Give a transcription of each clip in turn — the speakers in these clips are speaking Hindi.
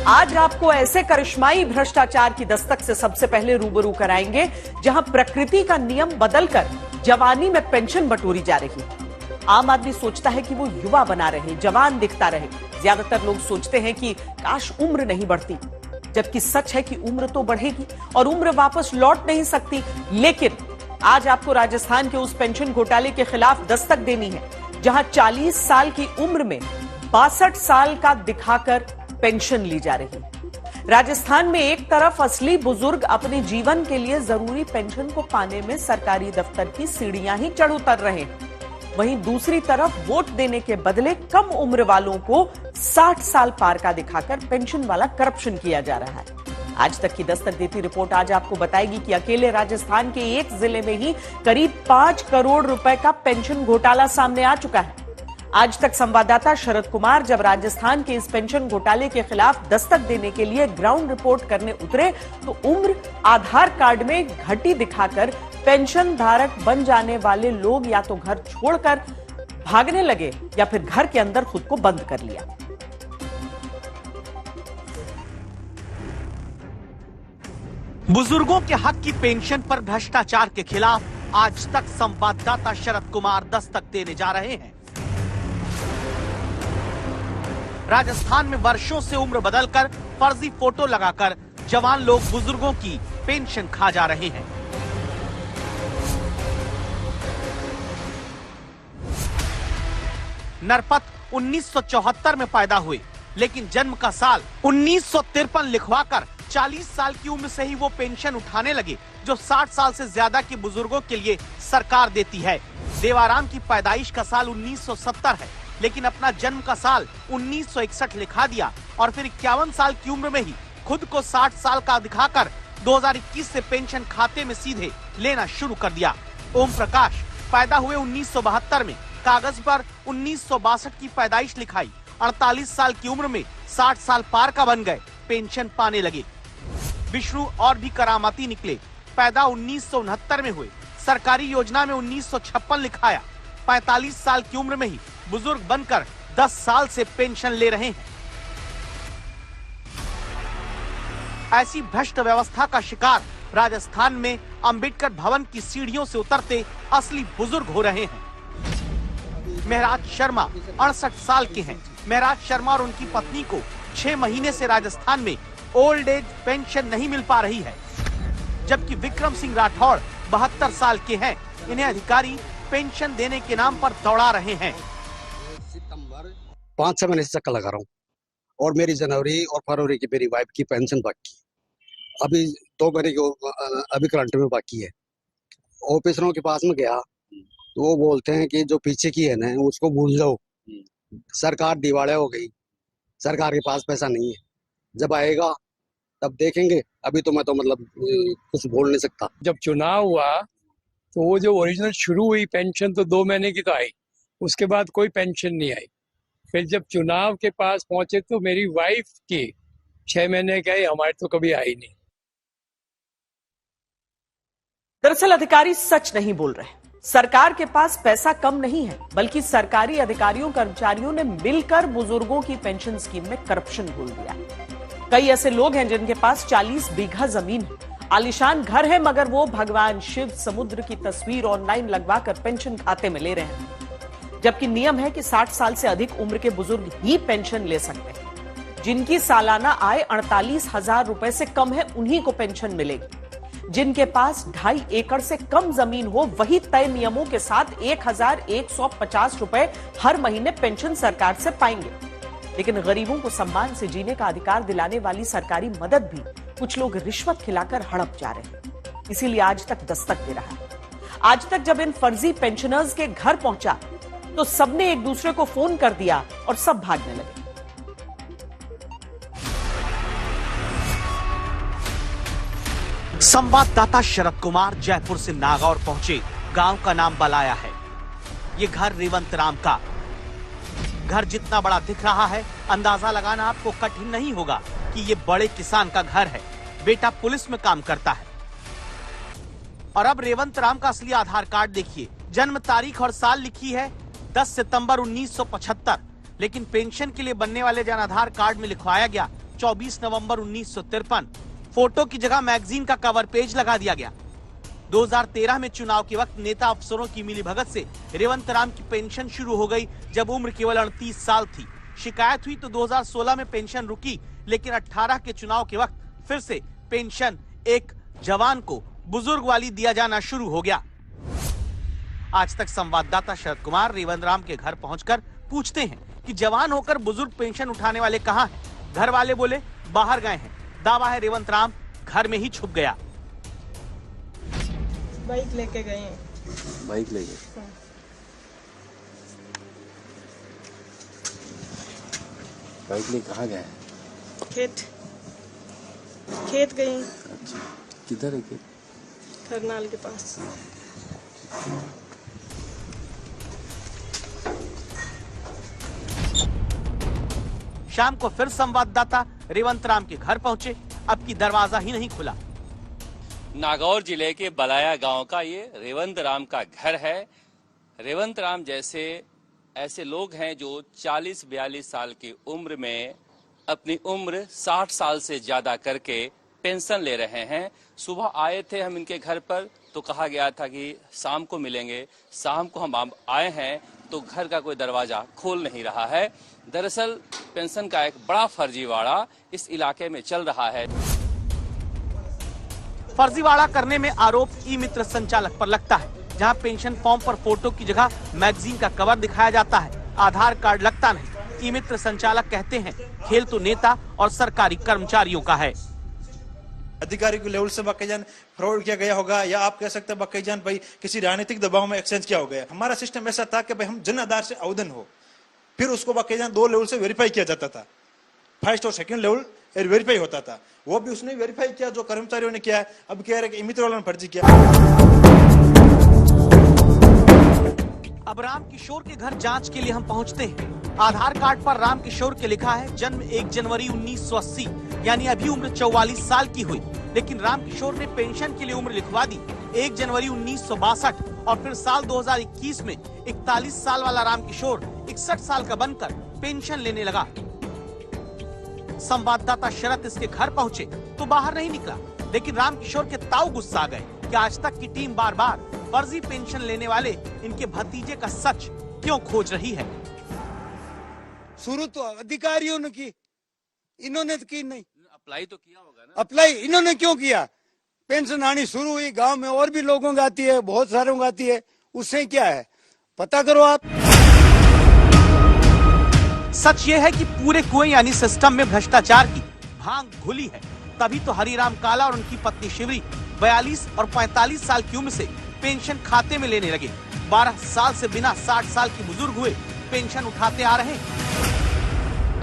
आज आपको ऐसे करिश्माई भ्रष्टाचार की दस्तक से सबसे पहले रूबरू कराएंगे जहां प्रकृति का नियम बदलकर जवानी में पेंशन बटोरी जा रही है। आम आदमी सोचता है कि वो युवा बना रहे, जवान दिखता रहे। ज्यादातर लोग सोचते हैं कि काश उम्र नहीं बढ़ती, जबकि सच है कि उम्र तो बढ़ेगी और उम्र वापस लौट नहीं सकती। लेकिन आज आपको राजस्थान के उस पेंशन घोटाले के खिलाफ दस्तक देनी है जहां 40 साल की उम्र में 62 साल का दिखाकर पेंशन ली जा रही है। राजस्थान में एक तरफ असली बुजुर्ग अपने जीवन के लिए जरूरी पेंशन को पाने में सरकारी दफ्तर की सीढ़ियां ही चढ़ उतर रहे हैं, वहीं दूसरी तरफ वोट देने के बदले कम उम्र वालों को 60 साल पार का दिखाकर पेंशन वाला करप्शन किया जा रहा है। आज तक की दस्तक देती रिपोर्ट आज आपको बताएगी कि अकेले राजस्थान के एक जिले में ही करीब 5 करोड़ रुपए का पेंशन घोटाला सामने आ चुका है। आज तक संवाददाता शरद कुमार जब राजस्थान के इस पेंशन घोटाले के खिलाफ दस्तक देने के लिए ग्राउंड रिपोर्ट करने उतरे तो उम्र आधार कार्ड में घटी दिखाकर पेंशन धारक बन जाने वाले लोग या तो घर छोड़कर भागने लगे या फिर घर के अंदर खुद को बंद कर लिया। बुजुर्गों के हक की पेंशन पर भ्रष्टाचार के खिलाफ आज तक संवाददाता शरद कुमार दस्तक देने जा रहे हैं। राजस्थान में वर्षों से उम्र बदलकर फर्जी फोटो लगाकर जवान लोग बुजुर्गों की पेंशन खा जा रहे हैं। नरपत 1974 में पैदा हुए, लेकिन जन्म का साल 1953 लिखवाकर 40 साल की उम्र से ही वो पेंशन उठाने लगे जो 60 साल से ज्यादा के बुजुर्गों के लिए सरकार देती है। देवाराम की पैदाइश का साल 1970 है, लेकिन अपना जन्म का साल 1961 लिखा दिया और फिर 51 साल की उम्र में ही खुद को 60 साल का दिखाकर 2021 से पेंशन खाते में सीधे लेना शुरू कर दिया। ओम प्रकाश पैदा हुए 1972 में, कागज पर 1962 की पैदाइश लिखाई, 48 साल की उम्र में 60 साल पार का बन गए, पेंशन पाने लगे। विष्णु और भी करामाती निकले, पैदा 1969 में हुए, सरकारी योजना में 1956 लिखाया, 45 साल की उम्र में ही बुजुर्ग बनकर 10 साल से पेंशन ले रहे हैं। ऐसी भ्रष्ट व्यवस्था का शिकार राजस्थान में अंबेडकर भवन की सीढ़ियों से उतरते असली बुजुर्ग हो रहे हैं। महराज शर्मा 68 साल के हैं। महराज शर्मा और उनकी पत्नी को 6 महीने से राजस्थान में ओल्ड एज पेंशन नहीं मिल पा रही है, जबकि विक्रम सिंह राठौड़ 72 साल के हैं। इन्हें अधिकारी पेंशन देने के नाम पर दौड़ा रहे हैं। 5-6 महीने से चक्कर लगा रहा हूँ और मेरी जनवरी और फरवरी की मेरी वाइफ की पेंशन बाकी, अभी 2 महीने की अभी करंट में बाकी है। ऑफिसरों के पास में गया तो वो बोलते हैं कि जो पीछे की है ना उसको भूल जाओ, सरकार दिवालिया हो गई, सरकार के पास पैसा नहीं है, जब आएगा तब देखेंगे। अभी तो मैं तो मतलब कुछ बोल नहीं सकता। जब चुनाव हुआ तो वो जो ओरिजिनल शुरू हुई पेंशन तो 2 महीने की तो आई, उसके बाद कोई पेंशन नहीं आई। फिर जब चुनाव के पास पहुंचे तो मेरी वाइफ की 6 महीने की आई, हमारी तो कभी आई नहीं। दरअसल अधिकारी सच नहीं बोल रहे। सरकार के पास पैसा कम नहीं है, बल्कि सरकारी अधिकारियों कर्मचारियों ने मिलकर बुजुर्गों की पेंशन स्कीम में करप्शन घोल दिया। कई ऐसे लोग हैं जिनके पास 40 बीघा जमीन है, आलीशान घर है, मगर वो भगवान शिव, समुद्र की तस्वीर ऑनलाइन लगवाकर पेंशन खाते में ले रहे हैं। जबकि नियम है कि 60 साल से अधिक उम्र के बुजुर्ग ही पेंशन ले सकते हैं। जिनकी सालाना आय 48,000 रुपए से कम है उन्हीं को पेंशन मिलेगी। जिनके पास 2.5 एकड़ से कम जमीन हो वही तय नियमों के साथ 1,150 रुपए हर महीने पेंशन सरकार से पाएंगे। लेकिन गरीबों को सम्मान से जीने का अधिकार दिलाने वाली सरकारी मदद भी कुछ लोग रिश्वत खिलाकर हड़प जा रहे हैं। इसीलिए आज तक दस्तक दे रहा है। आज तक जब इन फर्जी पेंशनर्स के घर पहुंचा तो सबने एक दूसरे को फोन कर दिया और सब भागने लगे। संवाददाता शरद कुमार जयपुर से नागौर पहुंचे। गांव का नाम बलाया है। ये घर रेवंत राम का घर जितना बड़ा दिख रहा है, अंदाजा लगाना आपको कठिन नहीं होगा कि ये बड़े किसान का घर है। बेटा पुलिस में काम करता है। और अब रेवंत राम का असली आधार कार्ड देखिए। जन्म तारीख और साल लिखी है 10 सितंबर 1975, लेकिन पेंशन के लिए बनने वाले जन आधार कार्ड में लिखवाया गया 24 नवंबर 1953 फोटो की जगह मैगजीन का कवर पेज लगा दिया गया। 2013 में चुनाव के वक्त नेता अफसरों की मिलीभगत से रेवंत राम की पेंशन शुरू हो गई, जब उम्र केवल 38 साल थी। शिकायत हुई तो 2016 में पेंशन रुकी, लेकिन 18 के चुनाव के वक्त फिर से पेंशन एक जवान को बुजुर्ग वाली दिया जाना शुरू हो गया। आज तक संवाददाता शरद कुमार रेवंत राम के घर पहुंचकर पूछते हैं कि जवान होकर बुजुर्ग पेंशन उठाने वाले कहां हैं। घर वाले बोले बाहर गए हैं। दावा है रेवंत राम घर में ही छुप गया। बाइक लेके गए हैं। बाइक ले गए। बाइक ले कहाँ गए? खेत गए हैं। अच्छा, किधर है खेत? करनाल के पास। शाम को फिर संवाददाता रेवंत राम के घर पहुंचे। अब की दरवाजा ही नहीं खुला। नागौर जिले के बलाया गांव का ये रेवंत राम का घर है। रेवंत राम जैसे ऐसे लोग हैं जो 40-42 साल की उम्र में अपनी उम्र 60 साल से ज्यादा करके पेंशन ले रहे हैं। सुबह आए थे हम इनके घर पर तो कहा गया था कि शाम को मिलेंगे। शाम को हम आए हैं तो घर का कोई दरवाजा खोल नहीं रहा है। दरअसल पेंशन का एक बड़ा फर्जीवाड़ा इस इलाके में चल रहा है। फर्जीवाड़ा करने में आरोप ई मित्र संचालक पर लगता है, जहां पेंशन फॉर्म पर फोटो की जगह मैगजीन का कवर दिखाया जाता है, आधार कार्ड लगता नहीं। ई मित्र संचालक कहते हैं खेल तो नेता और सरकारी कर्मचारियों का है। अधिकारी के लेवल से बाकायदान फ्रॉड किया गया होगा, या आप कह सकते हैं बाकायदान भाई किसी राजनीतिक दबाव में एक्सचेंज किया हो गया। हमारा सिस्टम ऐसा था कि भाई हम जन आधार से आवेदन हो, फिर उसको बाकायदान 2 लेवल से वेरीफाई किया जाता था। फर्स्ट और सेकंड लेवल वेरीफाई होता था, वो भी उसने वेरीफाई किया जो कर्मचारियों ने किया है। अब कह रहे कि मित्र वालों ने फर्जी किया। अब राम किशोर के घर जांच के लिए हम पहुंचते हैं। आधार कार्ड पर राम किशोर के लिखा है जन्म 1 जनवरी 1980, यानी अभी उम्र 44 साल की हुई। लेकिन राम किशोर ने पेंशन के लिए उम्र लिखवा दी 1 जनवरी 1962, और फिर साल 2021 में 41 साल वाला राम किशोर 61 साल का बनकर पेंशन लेने लगा। संवाददाता शरद इसके घर पहुंचे तो बाहर नहीं निकला, लेकिन राम किशोर के ताऊ गुस्सा आ गए कि आज तक की टीम बार बार फर्जी पेंशन लेने वाले इनके भतीजे का सच क्यों खोज रही है। शुरू तो अधिकारियों ने की, इन्होंने तो की नहीं। अप्लाई तो किया होगा ना? अप्लाई इन्होंने क्यों किया? पेंशन आनी शुरू हुई, गांव में और भी लोगों को आती है, बहुत सारों को आती है, उससे क्या है पता करो आप। सच ये है कि पूरे कुएं यानी सिस्टम में भ्रष्टाचार की भांग घुली है। तभी तो हरिराम काला और उनकी पत्नी शिवरी 42 और 45 साल की उम्र से पेंशन खाते में लेने लगे। 12 साल से बिना 60 साल की बुजुर्ग हुए पेंशन उठाते आ रहे।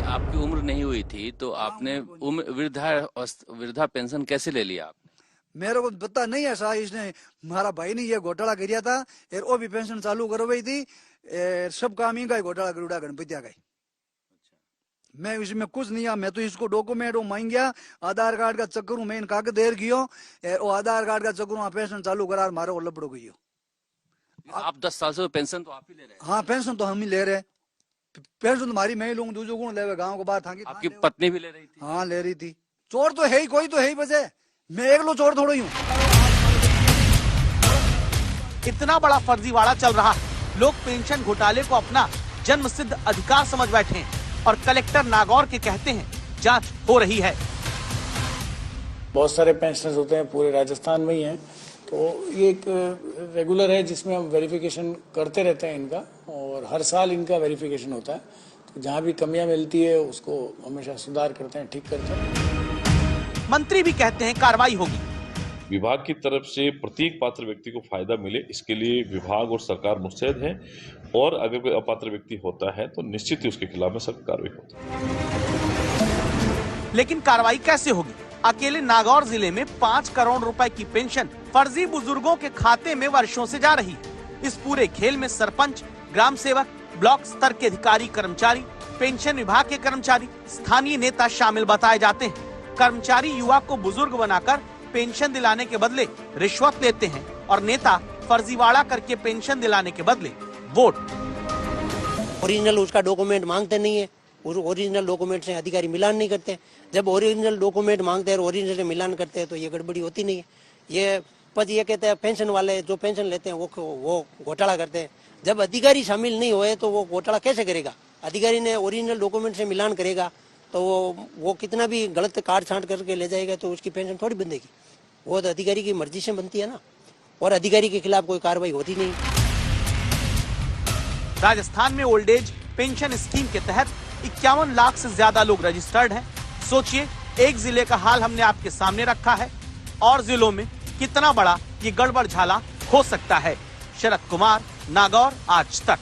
आपकी उम्र नहीं हुई थी तो आपने वृद्धा पेंशन कैसे ले लिया आपने? मेरे को पता नहीं है साहब, इसने हमारा भाई ने ये घोटाला किया था और वो भी पेंशन चालू करवाई थी। सब काम ही का घोटाला करूड़ा गणपतिया का। मैं इसमें कुछ नहीं है, मैं तो इसको डॉक्यूमेंट मांग गया, आधार कार्ड का चक्कर मैं इनका देर कियो, वो आधार कार्ड का चक्कर पेंशन चालू करा मारे वो लपड़ो गई। आप 10 साल से पेंशन तो आप ही ले रहे हैं? हाँ पेंशन तो हम ही ले रहे। पेंशन तुम्हारी मैं ही लूंगा, दूसरों को ले गाँव को बाहर था। आपकी पत्नी भी ले रही थी? हाँ ले रही थी। चोर तो है ही, कोई तो है ही वजह, मैं एक लो चोर थोड़ा ही हूँ। इतना बड़ा फर्जीवाड़ा चल रहा है, लोग पेंशन घोटाले को अपना जन्मसिद्ध अधिकार समझ बैठे हैं, और कलेक्टर नागौर के कहते हैं जांच हो रही है। बहुत सारे पेंशनर्स होते हैं, पूरे राजस्थान में ही हैं, तो ये एक रेगुलर है जिसमें हम वेरिफिकेशन करते रहते हैं इनका, और हर साल इनका वेरिफिकेशन होता है। तो जहाँ भी कमियां मिलती है उसको हमेशा सुधार करते हैं, ठीक करते हैं। मंत्री भी कहते हैं कार्रवाई होगी। विभाग की तरफ से प्रत्येक पात्र व्यक्ति को फायदा मिले, इसके लिए विभाग और सरकार मुस्तैद है, और अगर कोई अपात्र व्यक्ति होता है तो निश्चित ही उसके खिलाफ में सख्त कार्रवाई होती है। लेकिन कार्रवाई कैसे होगी? अकेले नागौर जिले में 5 करोड़ रुपए की पेंशन फर्जी बुजुर्गों के खाते में वर्षों से जा रही है। इस पूरे खेल में सरपंच, ग्राम सेवक, ब्लॉक स्तर के अधिकारी कर्मचारी, पेंशन विभाग के कर्मचारी, स्थानीय नेता शामिल बताए जाते हैं। कर्मचारी युवा को बुजुर्ग बनाकर पेंशन दिलाने के बदले रिश्वत लेते हैं, और नेता फर्जीवाड़ा करके पेंशन दिलाने के बदले वोट। ओरिजिनल उसका डॉक्यूमेंट मांगते नहीं है, और ओरिजिनल डॉक्यूमेंट से अधिकारी मिलान नहीं करते। जब ओरिजिनल डॉक्यूमेंट मांगते हैं और ओरिजिनल से मिलान करते हैं तो ये गड़बड़ी होती नहीं है। ये पद ये कहते हैं पेंशन वाले जो पेंशन लेते हैं वो घोटाला करते हैं। जब अधिकारी शामिल नहीं हुए तो वो घोटाला कैसे करेगा? अधिकारी ने ओरिजिनल डॉक्यूमेंट से मिलान करेगा तो वो कितना भी गलत काट छांट करके ले जाएगा तो उसकी पेंशन थोड़ी बंधेगी। वो तो अधिकारी की मर्जी से बनती है ना, और अधिकारी के खिलाफ कोई कार्रवाई होती नहीं। राजस्थान में ओल्ड एज पेंशन स्कीम के तहत 51 लाख से ज्यादा लोग रजिस्टर्ड हैं। सोचिए, एक जिले का हाल हमने आपके सामने रखा है, और जिलों में कितना बड़ा ये गड़बड़ झाला हो सकता है। शरद कुमार, नागौर, आज तक।